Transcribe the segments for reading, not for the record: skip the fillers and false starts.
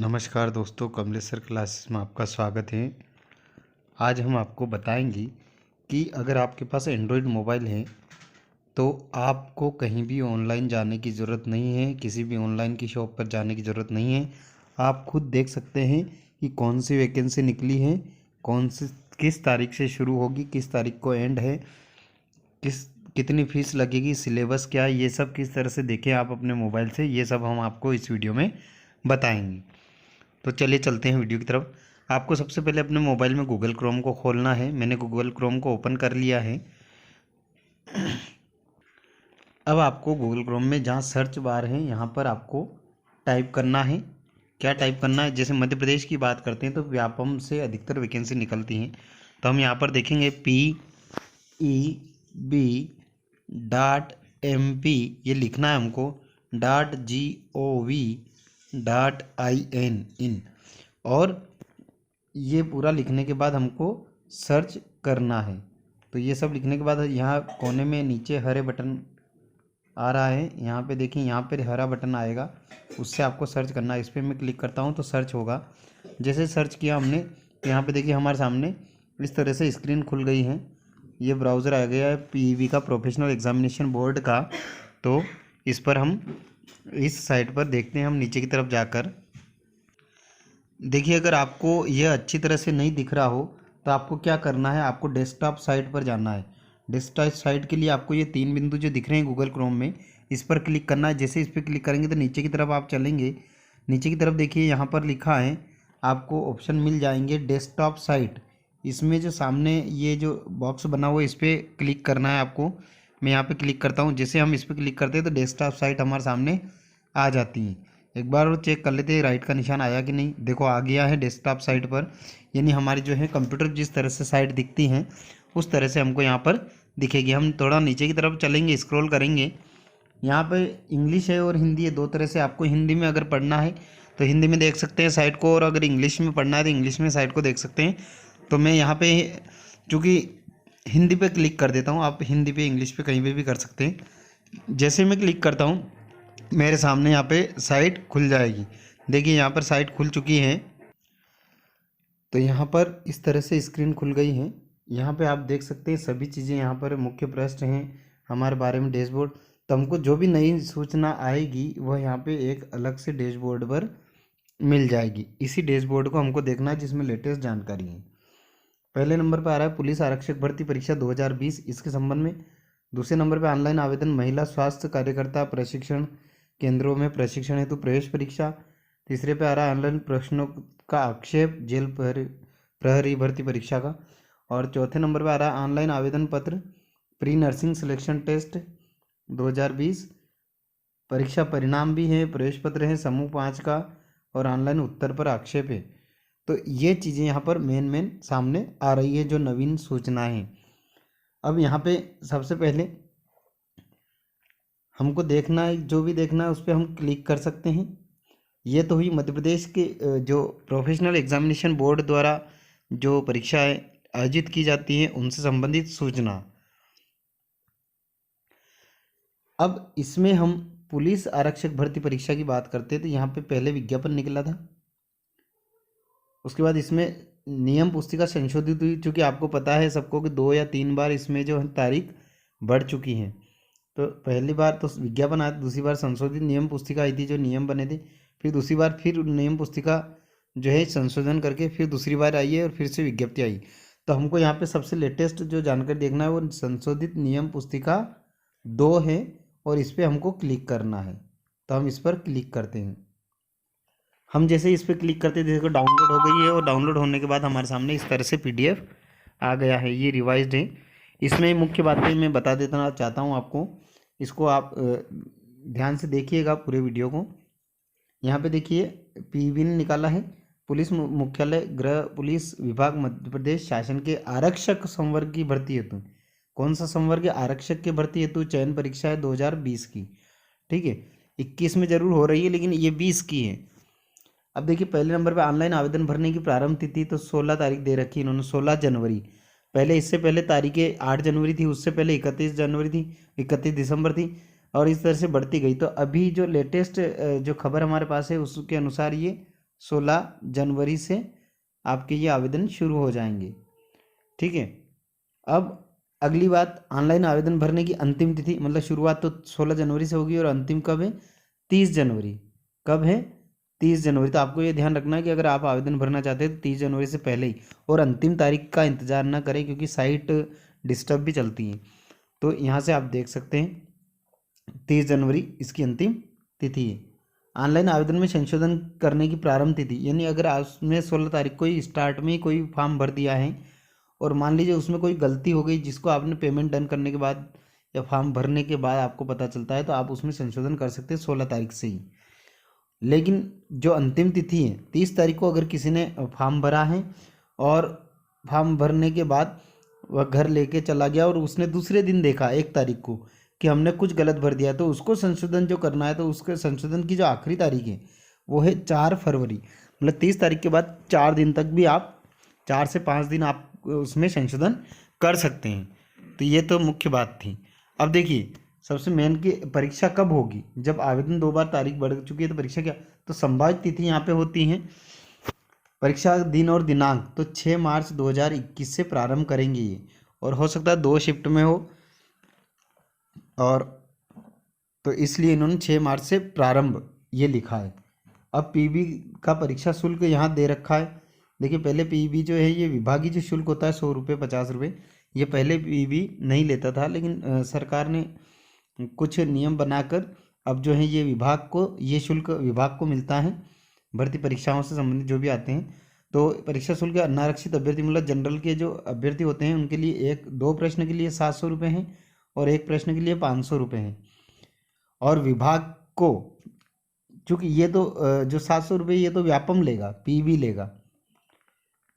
नमस्कार दोस्तों, कमलेश्वर क्लासेस में आपका स्वागत है। आज हम आपको बताएंगे कि अगर आपके पास एंड्रॉयड मोबाइल है तो आपको कहीं भी ऑनलाइन जाने की ज़रूरत नहीं है, किसी भी ऑनलाइन की शॉप पर जाने की ज़रूरत नहीं है। आप खुद देख सकते हैं कि कौन सी वैकेंसी निकली है, कौन सी किस तारीख से शुरू होगी, किस तारीख को एंड है, किस कितनी फ़ीस लगेगी, सिलेबस क्या है, ये सब किस तरह से देखें आप अपने मोबाइल से, ये सब हम आपको इस वीडियो में बताएंगे। तो चलिए चलते हैं वीडियो की तरफ। आपको सबसे पहले अपने मोबाइल में गूगल क्रोम को खोलना है। मैंने गूगल क्रोम को ओपन कर लिया है। अब आपको गूगल क्रोम में जहाँ सर्च बार है यहाँ पर आपको टाइप करना है। क्या टाइप करना है? जैसे मध्य प्रदेश की बात करते हैं तो व्यापम से अधिकतर वैकेंसी निकलती हैं। तो हम यहाँ पर देखेंगे PEB.MP ये लिखना है हमको, .gov.in और ये पूरा लिखने के बाद हमको सर्च करना है। तो ये सब लिखने के बाद यहाँ कोने में नीचे हरे बटन आ रहा है, यहाँ पे देखिए, यहाँ पे हरा बटन आएगा, उससे आपको सर्च करना है। इस पर मैं क्लिक करता हूँ तो सर्च होगा। जैसे सर्च किया हमने तो यहाँ पे देखिए हमारे सामने इस तरह से स्क्रीन खुल गई है। ये ब्राउज़र आ गया है PEB का, प्रोफेशनल एग्जामिनेशन बोर्ड का। तो इस पर हम इस साइट पर देखते हैं, हम नीचे की तरफ जाकर देखिए। अगर आपको यह अच्छी तरह से नहीं दिख रहा हो तो आपको क्या करना है, आपको डेस्कटॉप साइट पर जाना है। डेस्कटॉप साइट के लिए आपको ये 3 बिंदु जो दिख रहे हैं गूगल क्रोम में, इस पर क्लिक करना है। जैसे इस पर क्लिक करेंगे तो नीचे की तरफ आप चलेंगे। नीचे की तरफ देखिए यहाँ पर लिखा है, आपको ऑप्शन मिल जाएंगे डेस्कटॉप साइट। इसमें जो सामने ये जो बॉक्स बना हुआ है इस पर क्लिक करना है आपको। मैं यहाँ पर क्लिक करता हूँ। जैसे हम इस पर क्लिक करते हैं तो डेस्कटॉप साइट हमारे सामने आ जाती हैं। एक बार और चेक कर लेते हैं राइट का निशान आया कि नहीं। देखो आ गया है डेस्कटॉप साइट पर, यानी हमारी जो है कंप्यूटर जिस तरह से साइट दिखती हैं उस तरह से हमको यहाँ पर दिखेगी। हम थोड़ा नीचे की तरफ चलेंगे, स्क्रॉल करेंगे। यहाँ पे इंग्लिश है और हिंदी है, दो तरह से। आपको हिंदी में अगर पढ़ना है तो हिंदी में देख सकते हैं साइट को, और अगर इंग्लिश में पढ़ना है तो इंग्लिश में साइट को देख सकते हैं। तो मैं यहाँ पे चूँकि हिंदी पे क्लिक कर देता हूँ, आप हिंदी पे इंग्लिश पे कहीं पे भी कर सकते हैं। जैसे मैं क्लिक करता हूँ मेरे सामने यहाँ पे साइट खुल जाएगी। देखिए यहाँ पर साइट खुल चुकी है। तो यहाँ पर इस तरह से स्क्रीन खुल गई है। यहाँ पे आप देख सकते हैं सभी चीज़ें, यहाँ पर मुख्य पृष्ठ हैं हमारे बारे में, डैशबोर्ड। तो हमको जो भी नई सूचना आएगी वह यहाँ पे एक अलग से डैशबोर्ड पर मिल जाएगी। इसी डैशबोर्ड को हमको देखना है जिसमें लेटेस्ट जानकारी है। पहले नंबर पर आ रहा है पुलिस आरक्षक भर्ती परीक्षा 2020, इसके संबंध में। दूसरे नंबर पर ऑनलाइन आवेदन महिला स्वास्थ्य कार्यकर्ता प्रशिक्षण केंद्रों में प्रशिक्षण हेतु प्रवेश परीक्षा। तीसरे पे आ रहा है ऑनलाइन प्रश्नों का आक्षेप जेल प्रहरी भर्ती परीक्षा का। और चौथे नंबर पे आ रहा है ऑनलाइन आवेदन पत्र प्री नर्सिंग सिलेक्शन टेस्ट 2020। परीक्षा परिणाम भी है, प्रवेश पत्र है समूह 5 का, और ऑनलाइन उत्तर पर आक्षेप है। तो ये चीज़ें यहाँ पर मेन सामने आ रही है जो नवीन सूचनाएँ हैं। अब यहाँ पे सबसे पहले हमको देखना है, जो भी देखना है उस पर हम क्लिक कर सकते हैं। ये तो हुई मध्य प्रदेश के जो प्रोफेशनल एग्जामिनेशन बोर्ड द्वारा जो परीक्षाएं आयोजित की जाती हैं उनसे संबंधित सूचना। अब इसमें हम पुलिस आरक्षक भर्ती परीक्षा की बात करते हैं तो यहाँ पे पहले विज्ञापन निकला था, उसके बाद इसमें नियम पुस्तिका संशोधित हुई। चूँकि आपको पता है सबको कि 2 या 3 बार इसमें जो तारीख बढ़ चुकी हैं। तो पहली बार तो विज्ञापन आया, दूसरी बार संशोधित नियम पुस्तिका आई थी, जो नियम बने थे। फिर दूसरी बार फिर नियम पुस्तिका जो है संशोधन करके फिर दूसरी बार आई है और फिर से विज्ञप्ति आई। तो हमको यहाँ पे सबसे लेटेस्ट जो जानकारी देखना है वो संशोधित नियम पुस्तिका 2 है, और इस पर हमको क्लिक करना है। तो हम इस पर क्लिक करते हैं। हम जैसे इस पर क्लिक करते हैं देखो डाउनलोड हो गई है, और डाउनलोड होने के बाद हमारे सामने इस तरह से PDF आ गया है। ये रिवाइज्ड है। इसमें मुख्य बातें मैं बता देना चाहता हूँ आपको, इसको आप ध्यान से देखिएगा पूरे वीडियो को। यहाँ पे देखिए PEB ने निकाला है पुलिस मुख्यालय गृह पुलिस विभाग मध्य प्रदेश शासन के आरक्षक संवर्ग की भर्ती हेतु। कौन सा संवर्ग? आरक्षक के भर्ती हेतु चयन परीक्षा है 2020 की। ठीक है, 21 में जरूर हो रही है लेकिन ये 20 की है। अब देखिए पहले नंबर पर ऑनलाइन आवेदन भरने की प्रारंभ तिथि तो 16 तारीख दे रखी है इन्होंने, 16 जनवरी। पहले इससे पहले तारीखें 8 जनवरी थी, उससे पहले 31 जनवरी थी, 31 दिसंबर थी, और इस तरह से बढ़ती गई। तो अभी जो लेटेस्ट जो खबर हमारे पास है उसके अनुसार ये 16 जनवरी से आपके ये आवेदन शुरू हो जाएंगे। ठीक है। अब अगली बात, ऑनलाइन आवेदन भरने की अंतिम तिथि, मतलब शुरुआत तो 16 जनवरी से होगी और अंतिम कब है? 30 जनवरी। कब है? 30 जनवरी। तो आपको ये ध्यान रखना है कि अगर आप आवेदन भरना चाहते हैं तो 30 जनवरी से पहले ही, और अंतिम तारीख का इंतजार ना करें क्योंकि साइट डिस्टर्ब भी चलती है। तो यहाँ से आप देख सकते हैं 30 जनवरी इसकी अंतिम तिथि है। ऑनलाइन आवेदन में संशोधन करने की प्रारंभ तिथि, यानी अगर आपने 16 तारीख को ही स्टार्ट में ही कोई फॉर्म भर दिया है और मान लीजिए उसमें कोई गलती हो गई जिसको आपने पेमेंट डन करने के बाद या फॉर्म भरने के बाद आपको पता चलता है, तो आप उसमें संशोधन कर सकते हैं 16 तारीख से ही। लेकिन जो अंतिम तिथि है 30 तारीख को, अगर किसी ने फॉर्म भरा है और फॉर्म भरने के बाद वह घर लेके चला गया और उसने दूसरे दिन देखा 1 तारीख को कि हमने कुछ गलत भर दिया, तो उसको संशोधन जो करना है, तो उसके संशोधन की जो आखिरी तारीख है वो है 4 फरवरी। मतलब 30 तारीख के बाद 4 दिन तक भी आप, 4 से 5 दिन आप उसमें संशोधन कर सकते हैं। तो ये तो मुख्य बात थी। अब देखिए सबसे मेन की परीक्षा कब होगी? जब आवेदन 2 बार तारीख बढ़ चुकी है तो परीक्षा क्या, तो संभावित तिथि यहाँ पे होती हैं। परीक्षा दिन और दिनांक तो 6 मार्च 2021 से प्रारंभ करेंगे ये, और हो सकता है 2 शिफ्ट में हो, और तो इसलिए इन्होंने 6 मार्च से प्रारंभ ये लिखा है। अब पीबी का परीक्षा शुल्क यहाँ दे रखा है। देखिए पहले पीबी जो है ये विभागीय जो शुल्क होता है 100 रुपये 50 रुपये, ये पहले पीबी नहीं लेता था, लेकिन सरकार ने कुछ नियम बनाकर अब जो है ये विभाग को, ये शुल्क विभाग को मिलता है भर्ती परीक्षाओं से संबंधित जो भी आते हैं। तो परीक्षा शुल्क अनारक्षित अभ्यर्थी, मतलब जनरल के जो अभ्यर्थी होते हैं उनके लिए 2 प्रश्न के लिए 700 रुपये हैं और 1 प्रश्न के लिए 500 रुपये हैं। और विभाग को, चूँकि ये तो जो 700 रुपये ये तो व्यापम लेगा, पीबी लेगा,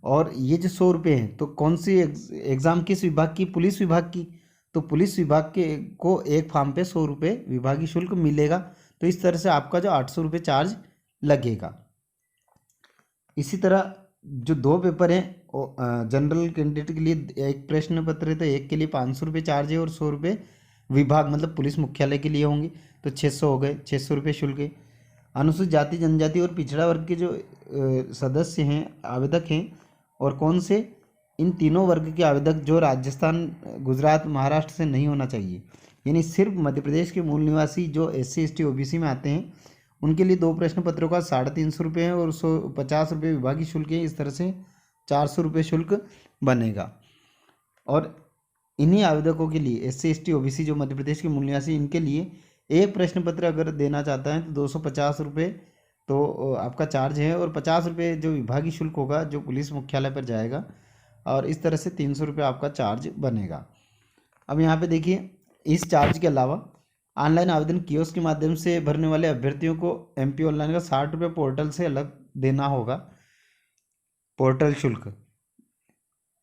और ये जो 100 रुपये हैं तो कौन सी एग्ज़ाम किस विभाग की? पुलिस विभाग की। तो पुलिस विभाग के को एक फॉर्म पे 100 रुपये विभागीय शुल्क मिलेगा। तो इस तरह से आपका जो 800 रुपये चार्ज लगेगा। इसी तरह जो 2 पेपर हैं जनरल कैंडिडेट के लिए 1 प्रश्न पत्र है तो 1 के लिए 500 रुपये चार्ज है, और 100 रुपये विभाग मतलब पुलिस मुख्यालय के लिए होंगे, तो 600 हो गए, 600 रुपये शुल्क है। अनुसूचित जाति जनजाति और पिछड़ा वर्ग के जो सदस्य हैं, आवेदक हैं, और कौन से? इन तीनों वर्ग के आवेदक जो राजस्थान, गुजरात, महाराष्ट्र से नहीं होना चाहिए, यानी सिर्फ मध्य प्रदेश के मूल निवासी जो SC ST OBC में आते हैं उनके लिए 2 प्रश्न पत्रों का 350 रुपये है और 150 रुपये विभागीय शुल्क है। इस तरह से 400 रुपये शुल्क बनेगा। और इन्हीं आवेदकों के लिए SC ST OBC जो मध्य प्रदेश के मूल निवासी, इनके लिए एक प्रश्न पत्र अगर देना चाहता है तो 250 रुपये तो आपका चार्ज है, और 50 रुपये जो विभागीय शुल्क होगा जो पुलिस मुख्यालय पर जाएगा, और इस तरह से 300 रुपये आपका चार्ज बनेगा। अब यहाँ पे देखिए इस चार्ज के अलावा ऑनलाइन आवेदन कियोस्क के माध्यम से भरने वाले अभ्यर्थियों को MP ऑनलाइन का 60 रुपये पोर्टल से अलग देना होगा। पोर्टल शुल्क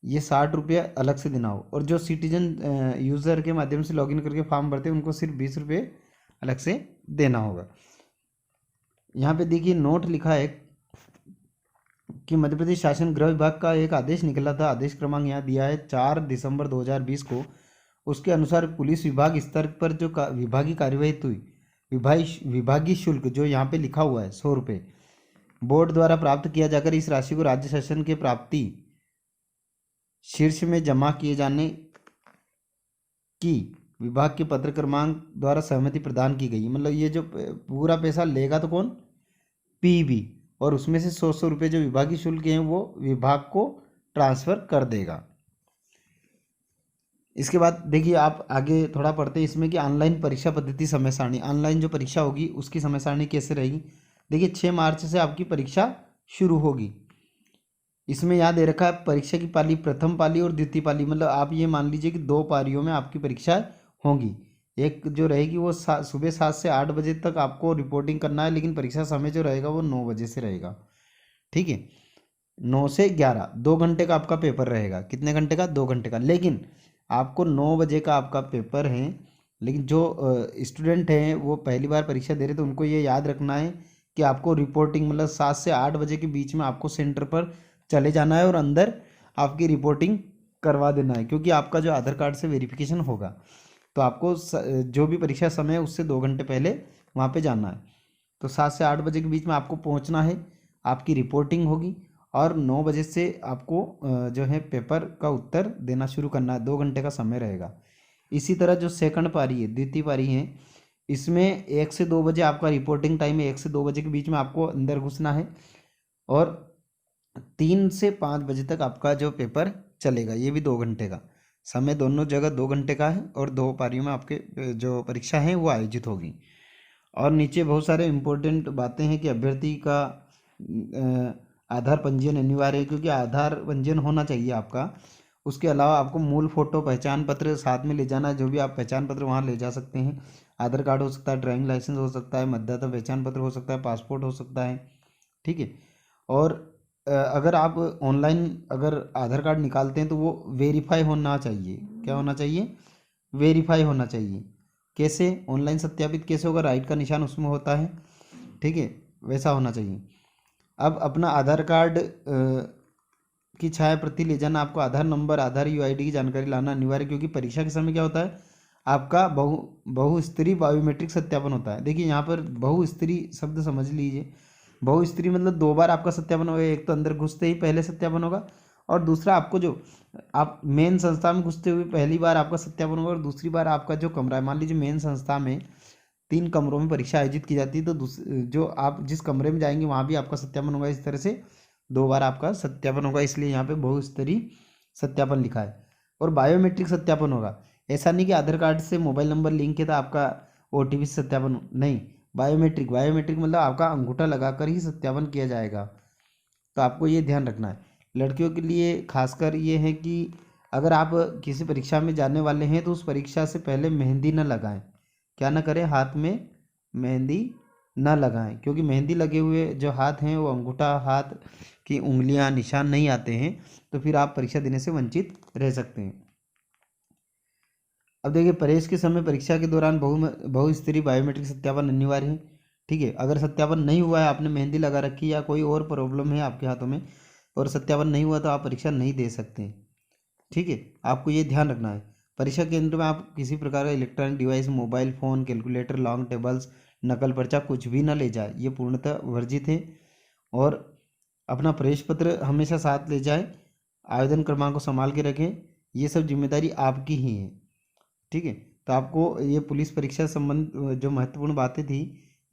ये 60 रुपये अलग से देना हो, और जो सिटीजन यूज़र के माध्यम से लॉगिन करके फॉर्म भरते हैं उनको सिर्फ 20 रुपये अलग से देना होगा। यहाँ पे देखिए नोट लिखा है कि मध्य प्रदेश शासन गृह विभाग का एक आदेश निकला था, आदेश क्रमांक यहाँ दिया है 4 दिसंबर 2020 को। उसके अनुसार पुलिस विभाग स्तर पर जो विभागीय कार्यवाही हुई, विभागीय शुल्क जो यहाँ पे लिखा हुआ है 100 रुपये बोर्ड द्वारा प्राप्त किया जाकर इस राशि को राज्य शासन के प्राप्ति शीर्ष में जमा किए जाने की विभाग के पत्र क्रमांक द्वारा सहमति प्रदान की गई। मतलब ये जो पूरा पैसा लेगा तो कौन? पीबी, और उसमें से 100 रुपये जो विभागीय शुल्क हैं वो विभाग को ट्रांसफ़र कर देगा। इसके बाद देखिए आप आगे थोड़ा पढ़ते हैं इसमें कि ऑनलाइन परीक्षा पद्धति समय सारणी, ऑनलाइन जो परीक्षा होगी उसकी समय सारणी कैसे रहेगी। देखिए 6 मार्च से आपकी परीक्षा शुरू होगी। इसमें यहाँ दे रखा है परीक्षा की पाली, प्रथम पाली और द्वितीय पाली, मतलब आप ये मान लीजिए कि 2 पारियों में आपकी परीक्षा होंगी। एक जो रहेगी वो सुबह 7 से 8 बजे तक आपको रिपोर्टिंग करना है, लेकिन परीक्षा समय जो रहेगा वो 9 बजे से रहेगा। ठीक है, 9 से 11 2 घंटे का आपका पेपर रहेगा। कितने घंटे का? 2 घंटे का। लेकिन आपको 9 बजे का आपका पेपर है, लेकिन जो स्टूडेंट हैं वो पहली बार परीक्षा दे रहे तो उनको ये याद रखना है कि आपको रिपोर्टिंग मतलब 7 से 8 बजे के बीच में आपको सेंटर पर चले जाना है और अंदर आपकी रिपोर्टिंग करवा देना है, क्योंकि आपका जो आधार कार्ड से वेरिफिकेशन होगा तो आपको जो भी परीक्षा समय है उससे 2 घंटे पहले वहाँ पे जाना है। तो 7 से 8 बजे के बीच में आपको पहुँचना है आपकी रिपोर्टिंग होगी और 9 बजे से आपको जो है पेपर का उत्तर देना शुरू करना है। 2 घंटे का समय रहेगा। इसी तरह जो सेकंड पारी है, द्वितीय पारी है, इसमें 1 से 2 बजे आपका रिपोर्टिंग टाइम है। 1 से 2 बजे के बीच में आपको अंदर घुसना है और 3 से 5 बजे तक आपका जो पेपर चलेगा, ये भी 2 घंटे का समय, दोनों जगह 2 घंटे का है और 2 पारियों में आपके जो परीक्षा है वो आयोजित होगी। और नीचे बहुत सारे इम्पोर्टेंट बातें हैं कि अभ्यर्थी का आधार पंजीयन अनिवार्य है, क्योंकि आधार पंजीयन होना चाहिए आपका। उसके अलावा आपको मूल फोटो, पहचान पत्र साथ में ले जाना है। जो भी आप पहचान पत्र वहाँ ले जा सकते हैं। आधार कार्ड हो सकता है, ड्राइविंग लाइसेंस हो सकता है, मतदाता पहचान पत्र हो सकता है, पासपोर्ट हो सकता है, ठीक है। और अगर आप ऑनलाइन अगर आधार कार्ड निकालते हैं तो वो वेरीफाई होना चाहिए। क्या होना चाहिए? वेरीफाई होना चाहिए। कैसे? ऑनलाइन सत्यापित कैसे होगा? राइट का निशान उसमें होता है, ठीक है, वैसा होना चाहिए। अब अपना आधार कार्ड की छाया प्रति ले जाना। आपको आधार नंबर, आधार यूआईडी की जानकारी लाना अनिवार्य, क्योंकि परीक्षा के समय क्या होता है, आपका बहुस्तरीय बायोमेट्रिक सत्यापन होता है। देखिए यहाँ पर बहुस्तरीय शब्द समझ लीजिए। बहुस्तरीय मतलब 2 बार आपका सत्यापन होगा। एक तो अंदर घुसते ही पहले सत्यापन होगा और दूसरा आपको जो आप मेन संस्था में घुसते हुए पहली बार आपका सत्यापन होगा और दूसरी बार आपका जो कमरा है, मान लीजिए मेन संस्था में 3 कमरों में परीक्षा आयोजित की जाती है, तो जो आप जिस कमरे में जाएंगे वहाँ भी आपका सत्यापन होगा। इस तरह से 2 बार आपका सत्यापन होगा, इसलिए यहाँ पे बहुस्तरीय सत्यापन लिखा है। और बायोमेट्रिक सत्यापन होगा। ऐसा नहीं कि आधार कार्ड से मोबाइल नंबर लिंक है तो आपका ओटीपी से सत्यापन, नहीं, बायोमेट्रिक मतलब आपका अंगूठा लगाकर ही सत्यापन किया जाएगा। तो आपको ये ध्यान रखना है। लड़कियों के लिए खासकर ये है कि अगर आप किसी परीक्षा में जाने वाले हैं तो उस परीक्षा से पहले मेहंदी न लगाएं। क्या ना करें? हाथ में मेहंदी न लगाएं, क्योंकि मेहंदी लगे हुए जो हाथ हैं वो अंगूठा, हाथ की उंगलियां, निशान नहीं आते हैं, तो फिर आप परीक्षा देने से वंचित रह सकते हैं। अब देखिए, प्रवेश के समय परीक्षा के दौरान बहुस्तरीय बायोमेट्रिक सत्यापन अनिवार्य है, ठीक है। अगर सत्यापन नहीं हुआ है, आपने मेहंदी लगा रखी या कोई और प्रॉब्लम है आपके हाथों में और सत्यापन नहीं हुआ, तो आप परीक्षा नहीं दे सकते, ठीक है। आपको ये ध्यान रखना है। परीक्षा केंद्र में आप किसी प्रकार का electronic device, mobile phone, calculator, long tables, नकल पर्चा कुछ भी न ले जाए, ये पूर्णतः वर्जित है। और अपना प्रवेश पत्र हमेशा साथ ले जाएं। आवेदन क्रमांक को संभाल के रखें। ये सब जिम्मेदारी आपकी ही है, ठीक है। तो आपको ये पुलिस परीक्षा संबंध जो महत्वपूर्ण बातें थी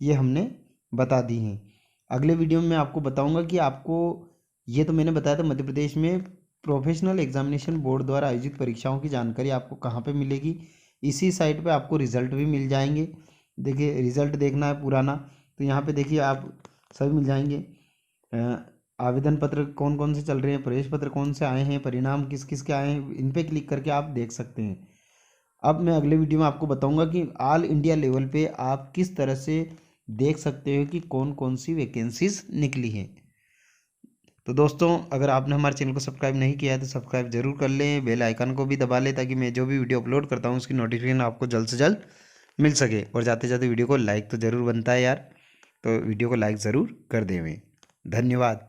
ये हमने बता दी हैं। अगले वीडियो में मैं आपको बताऊंगा कि आपको, ये तो मैंने बताया था, मध्य प्रदेश में प्रोफेशनल एग्जामिनेशन बोर्ड द्वारा आयोजित परीक्षाओं की जानकारी आपको कहाँ पे मिलेगी। इसी साइट पे आपको रिज़ल्ट भी मिल जाएंगे। देखिए, रिज़ल्ट देखना है पुराना, तो यहाँ पे देखिए आप सभी मिल जाएंगे। आवेदन पत्र कौन कौन से चल रहे हैं, प्रवेश पत्र कौन से आए हैं, परिणाम किस किस के आए हैं, इन पे क्लिक करके आप देख सकते हैं। अब मैं अगले वीडियो में आपको बताऊंगा कि ऑल इंडिया लेवल पे आप किस तरह से देख सकते हो कि कौन कौन सी वैकेंसीज निकली हैं। तो दोस्तों, अगर आपने हमारे चैनल को सब्सक्राइब नहीं किया है तो सब्सक्राइब जरूर कर लें, बेल आइकन को भी दबा लें, ताकि मैं जो भी वीडियो अपलोड करता हूँ उसकी नोटिफिकेशन आपको जल्द से जल्द मिल सके। और जाते जाते वीडियो को लाइक तो ज़रूर बनता है यार, तो वीडियो को लाइक ज़रूर कर देवें। धन्यवाद।